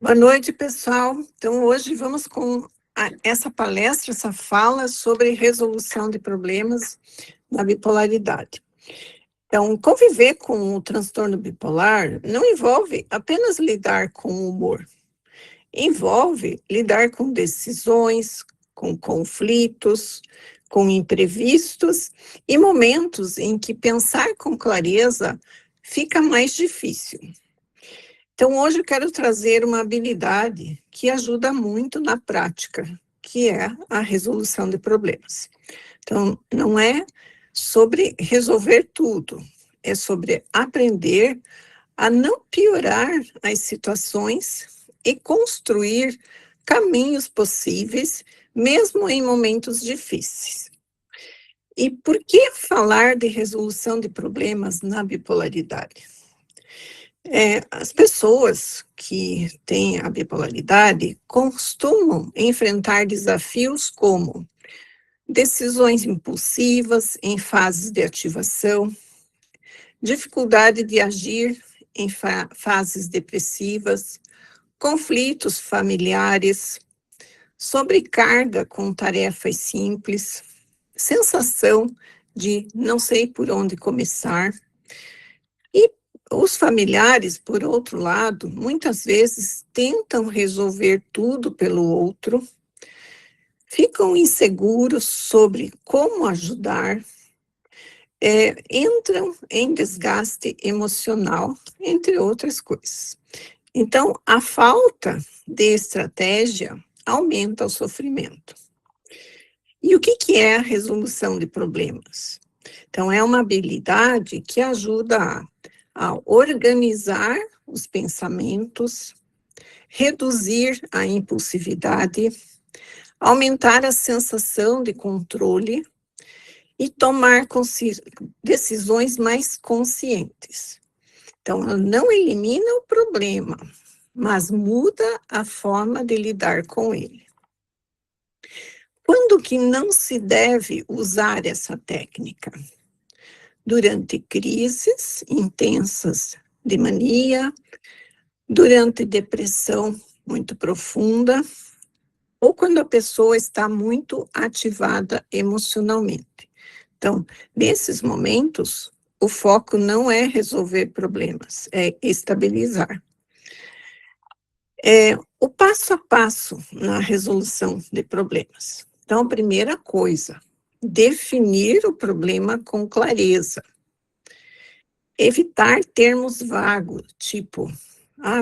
Boa noite, pessoal. Então, hoje vamos com essa palestra, essa fala sobre resolução de problemas na bipolaridade. Então, conviver com o transtorno bipolar não envolve apenas lidar com o humor. Envolve lidar com decisões, com conflitos, com imprevistos e momentos em que pensar com clareza fica mais difícil. Então, hoje eu quero trazer uma habilidade que ajuda muito na prática, que é a resolução de problemas. Então, não é sobre resolver tudo, é sobre aprender a não piorar as situações e construir caminhos possíveis, mesmo em momentos difíceis. E por que falar de resolução de problemas na bipolaridade? As pessoas que têm a bipolaridade costumam enfrentar desafios como decisões impulsivas em fases de ativação, dificuldade de agir em fases depressivas, conflitos familiares, sobrecarga com tarefas simples, sensação de não sei por onde começar. E os familiares, por outro lado, muitas vezes tentam resolver tudo pelo outro, ficam inseguros sobre como ajudar, entram em desgaste emocional, entre outras coisas. Então, a falta de estratégia aumenta o sofrimento. E o que é a resolução de problemas? Então, é uma habilidade que ajuda a organizar os pensamentos, reduzir a impulsividade, aumentar a sensação de controle e tomar decisões mais conscientes. Então, ela não elimina o problema, mas muda a forma de lidar com ele. Quando que não se deve usar essa técnica? Durante crises intensas de mania, durante depressão muito profunda, ou quando a pessoa está muito ativada emocionalmente. Então, nesses momentos, o foco não é resolver problemas, é estabilizar. O passo a passo na resolução de problemas. Então, a primeira coisa, definir o problema com clareza. Evitar termos vagos, tipo,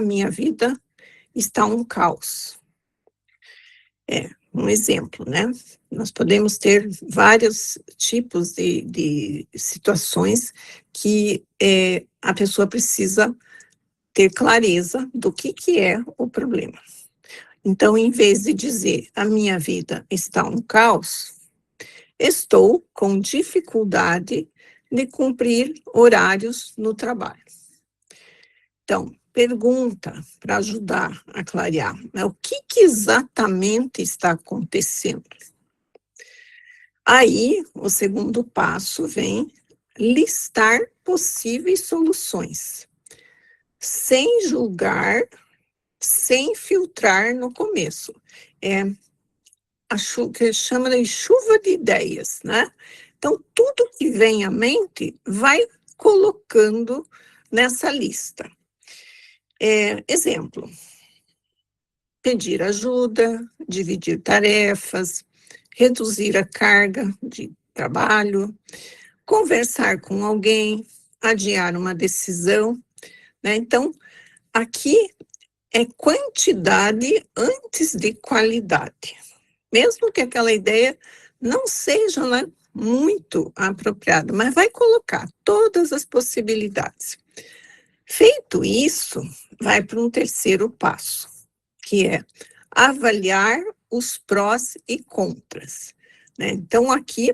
minha vida está um caos. Um exemplo, né? Nós podemos ter vários tipos de situações que a pessoa precisa ter clareza do que é o problema. Então, em vez de dizer, a minha vida está um caos, estou com dificuldade de cumprir horários no trabalho. Então, pergunta para ajudar a clarear, né? O que exatamente está acontecendo? Aí, o segundo passo vem listar possíveis soluções, sem julgar, sem filtrar no começo. Que chama de chuva de ideias, né? Então, tudo que vem à mente, vai colocando nessa lista. Exemplo, pedir ajuda, dividir tarefas, reduzir a carga de trabalho, conversar com alguém, adiar uma decisão, né? Então, aqui é quantidade antes de qualidade. Mesmo que aquela ideia não seja, né, muito apropriada, mas vai colocar todas as possibilidades. Feito isso, vai para um terceiro passo, que é avaliar os prós e contras, né? Então, aqui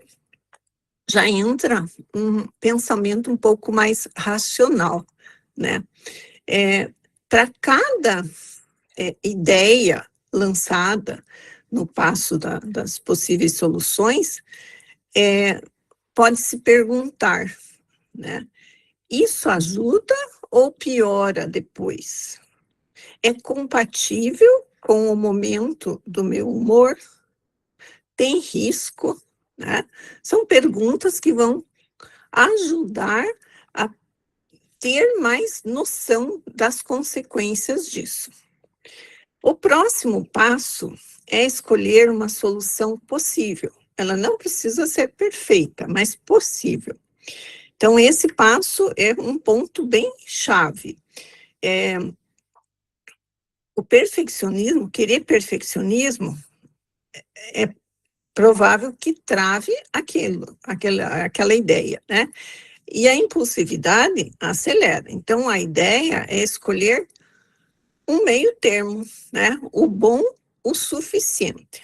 já entra um pensamento um pouco mais racional, né? Para cada ideia lançada no passo das possíveis soluções, pode se perguntar, né? Isso ajuda ou piora depois? É compatível com o momento do meu humor? Tem risco? Né? São perguntas que vão ajudar a ter mais noção das consequências disso. O próximo passo é escolher uma solução possível. Ela não precisa ser perfeita, mas possível. Então, esse passo é um ponto bem chave. O perfeccionismo, querer perfeccionismo, é provável que trave aquela ideia, né? E a impulsividade acelera. Então, a ideia é escolher um meio termo, né? O bom, o suficiente.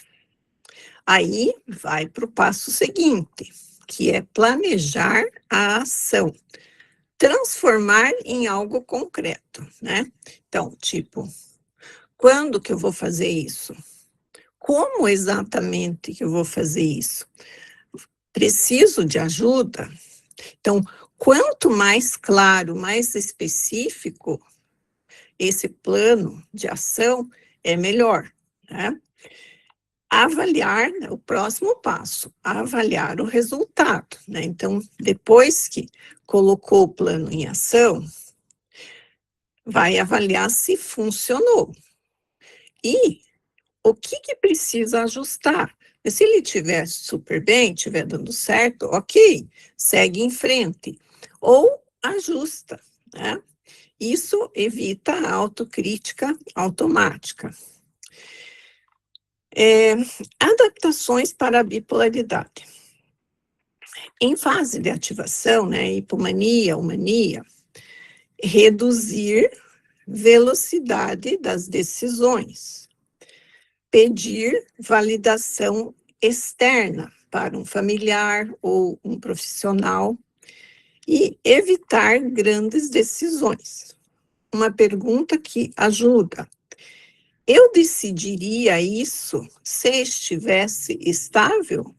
Aí vai para o passo seguinte, que é planejar a ação, transformar em algo concreto, né? Então, tipo, quando que eu vou fazer isso? Como exatamente que eu vou fazer isso? Preciso de ajuda? Então, quanto mais claro, mais específico esse plano de ação, é melhor, né? Avaliar, né, o próximo passo, avaliar o resultado, né? Então, depois que colocou o plano em ação, vai avaliar se funcionou. E o que precisa ajustar? E se ele estiver super bem, estiver dando certo, ok, segue em frente. Ou ajusta, né? Isso evita a autocrítica automática. Adaptações para a bipolaridade. Em fase de ativação, né, hipomania ou mania, reduzir velocidade das decisões, pedir validação externa para um familiar ou um profissional e evitar grandes decisões. Uma pergunta que ajuda. Eu decidiria isso se estivesse estável?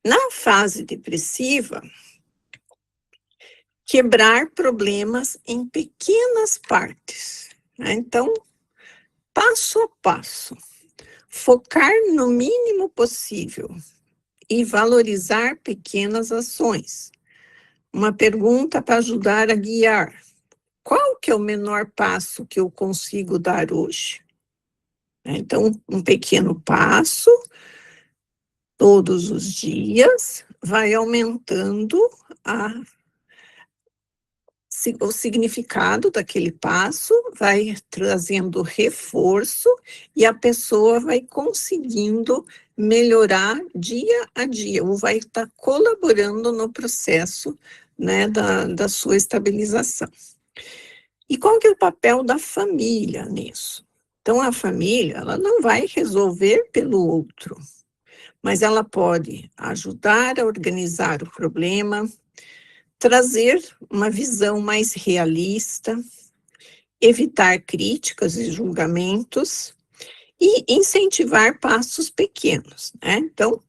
Na fase depressiva, quebrar problemas em pequenas partes, né? Então, passo a passo, focar no mínimo possível e valorizar pequenas ações. Uma pergunta para ajudar a guiar. Qual que é o menor passo que eu consigo dar hoje? Então, um pequeno passo, todos os dias, vai aumentando o significado daquele passo, vai trazendo reforço e a pessoa vai conseguindo melhorar dia a dia, ou vai estar colaborando no processo, né, da sua estabilização. E qual que é o papel da família nisso? Então, a família, ela não vai resolver pelo outro, mas ela pode ajudar a organizar o problema, trazer uma visão mais realista, evitar críticas e julgamentos e incentivar passos pequenos, né? Então,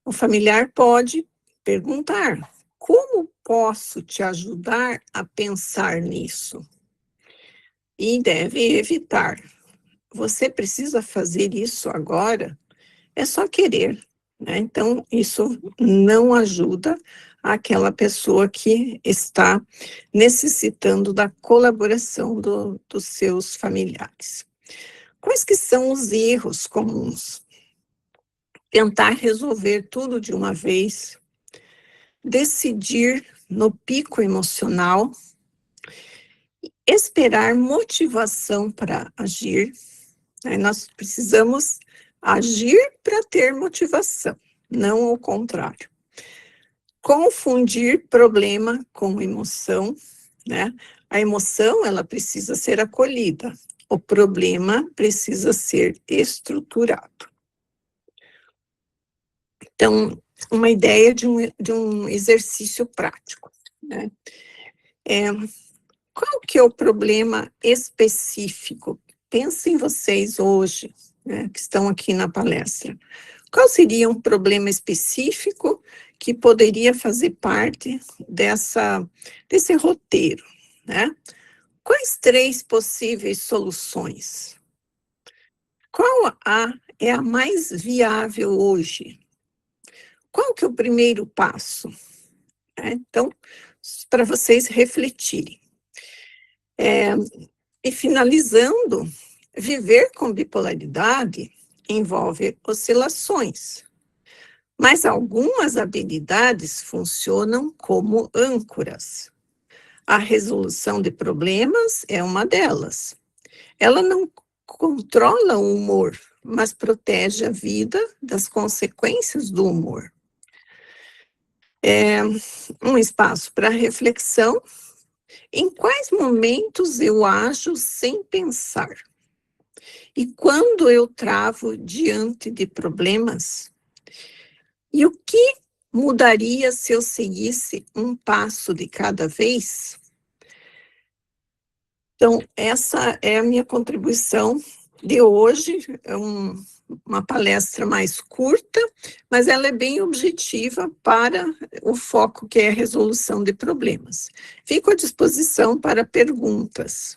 o familiar pode perguntar: como posso te ajudar a pensar nisso? E deve evitar: você precisa fazer isso agora? É só querer, né? Então, isso não ajuda aquela pessoa que está necessitando da colaboração dos seus familiares. Quais que são os erros comuns? Tentar resolver tudo de uma vez, decidir no pico emocional, esperar motivação para agir, né? Nós precisamos agir para ter motivação, não o contrário. Confundir problema com emoção, né? A emoção, ela precisa ser acolhida. O problema precisa ser estruturado. Então, uma ideia de um exercício prático, né? Qual que é o problema específico? Pensem vocês hoje, né, que estão aqui na palestra. Qual seria um problema específico que poderia fazer parte desse roteiro, né? Quais 3 possíveis soluções? Qual é a mais viável hoje? Qual que é o primeiro passo? Então, para vocês refletirem. E finalizando, viver com bipolaridade envolve oscilações, mas algumas habilidades funcionam como âncoras. A resolução de problemas é uma delas. Ela não controla o humor, mas protege a vida das consequências do humor. Um espaço para reflexão. Em quais momentos eu ajo sem pensar? E quando eu travo diante de problemas? E o que mudaria se eu seguisse um passo de cada vez? Então, essa é a minha contribuição de hoje. É uma palestra mais curta, mas ela é bem objetiva para o foco que é a resolução de problemas. Fico à disposição para perguntas.